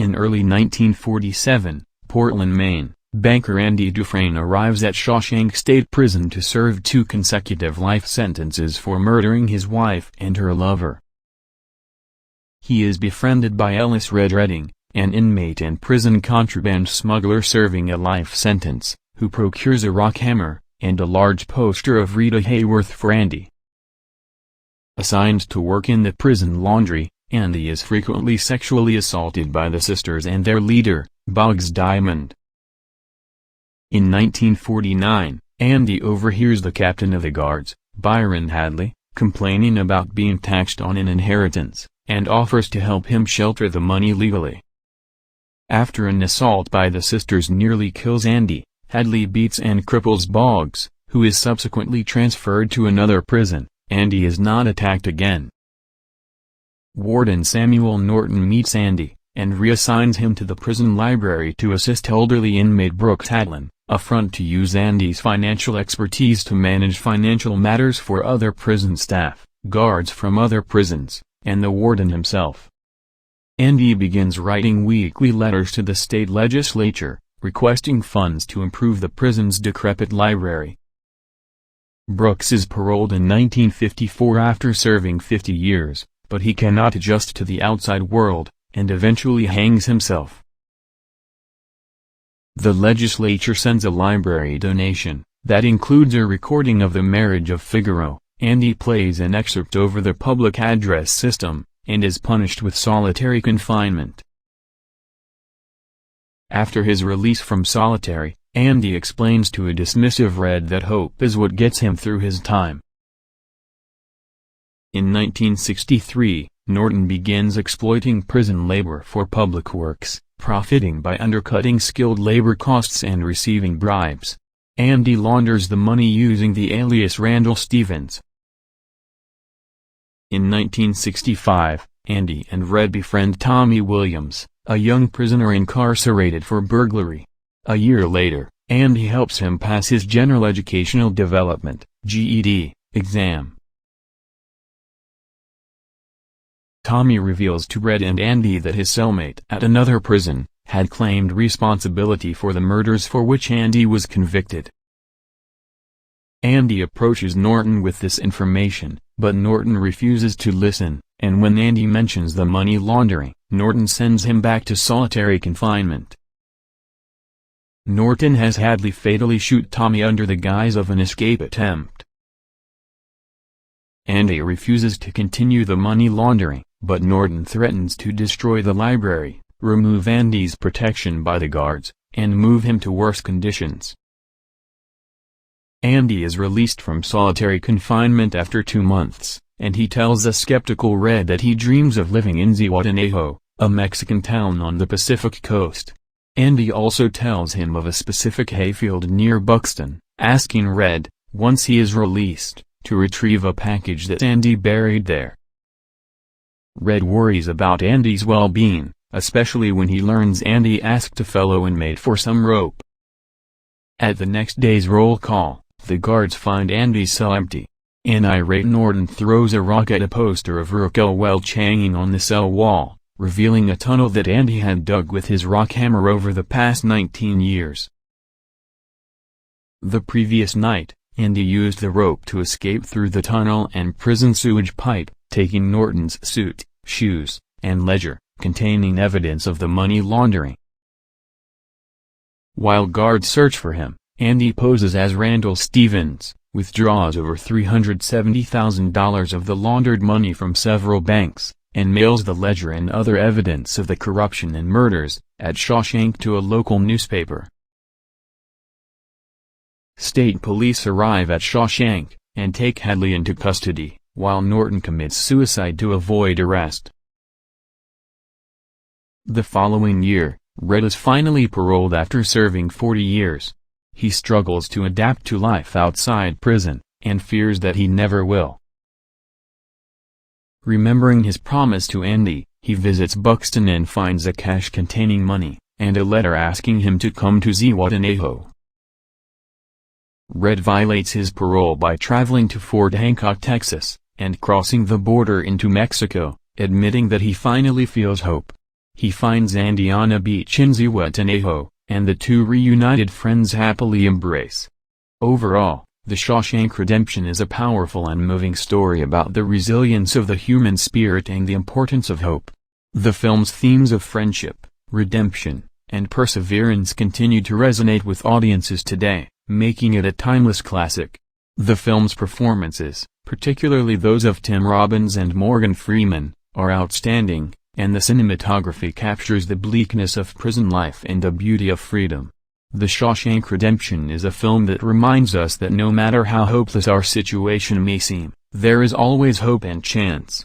In early 1947, Portland, Maine, banker Andy Dufresne arrives at Shawshank State Prison to serve 2 consecutive life sentences for murdering his wife and her lover. He is befriended by Ellis Red Redding, an inmate and prison contraband smuggler serving a life sentence, who procures a rock hammer and a large poster of Rita Hayworth for Andy. Assigned to work in the prison laundry, Andy is frequently sexually assaulted by the sisters and their leader, Boggs Diamond. In 1949, Andy overhears the captain of the guards, Byron Hadley, complaining about being taxed on an inheritance, and offers to help him shelter the money legally. After an assault by the sisters nearly kills Andy, Hadley beats and cripples Boggs, who is subsequently transferred to another prison. Andy is not attacked again. Warden Samuel Norton meets Andy, and reassigns him to the prison library to assist elderly inmate Brooks Hadlin, a front to use Andy's financial expertise to manage financial matters for other prison staff, guards from other prisons, and the warden himself. Andy begins writing weekly letters to the state legislature, requesting funds to improve the prison's decrepit library. Brooks is paroled in 1954 after serving 50 years, but he cannot adjust to the outside world, and eventually hangs himself. The legislature sends a library donation, that includes a recording of the marriage of Figaro. Andy plays an excerpt over the public address system, and is punished with solitary confinement. After his release from solitary, Andy explains to a dismissive Red that hope is what gets him through his time. In 1963, Norton begins exploiting prison labor for public works, profiting by undercutting skilled labor costs and receiving bribes. Andy launders the money using the alias Randall Stevens. In 1965, Andy and Red befriend Tommy Williams, a young prisoner incarcerated for burglary. A year later, Andy helps him pass his General Educational Development (GED) exam. Tommy reveals to Red and Andy that his cellmate at another prison had claimed responsibility for the murders for which Andy was convicted. Andy approaches Norton with this information, but Norton refuses to listen, and when Andy mentions the money laundering, Norton sends him back to solitary confinement. Norton has Hadley fatally shoot Tommy under the guise of an escape attempt. Andy refuses to continue the money laundering, but Norton threatens to destroy the library, remove Andy's protection by the guards, and move him to worse conditions. Andy is released from solitary confinement after 2 months, and he tells a skeptical Red that he dreams of living in Zihuatanejo, a Mexican town on the Pacific coast. Andy also tells him of a specific hayfield near Buxton, asking Red, once he is released, to retrieve a package that Andy buried there. Red worries about Andy's well-being, especially when he learns Andy asked a fellow inmate for some rope. At the next day's roll call, the guards find Andy's cell empty. An irate Norton throws a rock at a poster of Raquel Welch hanging on the cell wall, revealing a tunnel that Andy had dug with his rock hammer over the past 19 years. The previous night, Andy used the rope to escape through the tunnel and prison sewage pipe, taking Norton's suit, shoes, and ledger, containing evidence of the money laundering. While guards search for him, Andy poses as Randall Stevens, withdraws over $370,000 of the laundered money from several banks, and mails the ledger and other evidence of the corruption and murders at Shawshank to a local newspaper. State police arrive at Shawshank, and take Hadley into custody, while Norton commits suicide to avoid arrest. The following year, Red is finally paroled after serving 40 years. He struggles to adapt to life outside prison, and fears that he never will. Remembering his promise to Andy, he visits Buxton and finds a cache containing money, and a letter asking him to come to Zihuatanejo. Red violates his parole by traveling to Fort Hancock, Texas, and crossing the border into Mexico, admitting that he finally feels hope. He finds Andy on a beach in Zihuatanejo, and the two reunited friends happily embrace. Overall, The Shawshank Redemption is a powerful and moving story about the resilience of the human spirit and the importance of hope. The film's themes of friendship, redemption, and perseverance continue to resonate with audiences today, making it a timeless classic. The film's performances, particularly those of Tim Robbins and Morgan Freeman, are outstanding, and the cinematography captures the bleakness of prison life and the beauty of freedom. The Shawshank Redemption is a film that reminds us that no matter how hopeless our situation may seem, there is always hope and chance.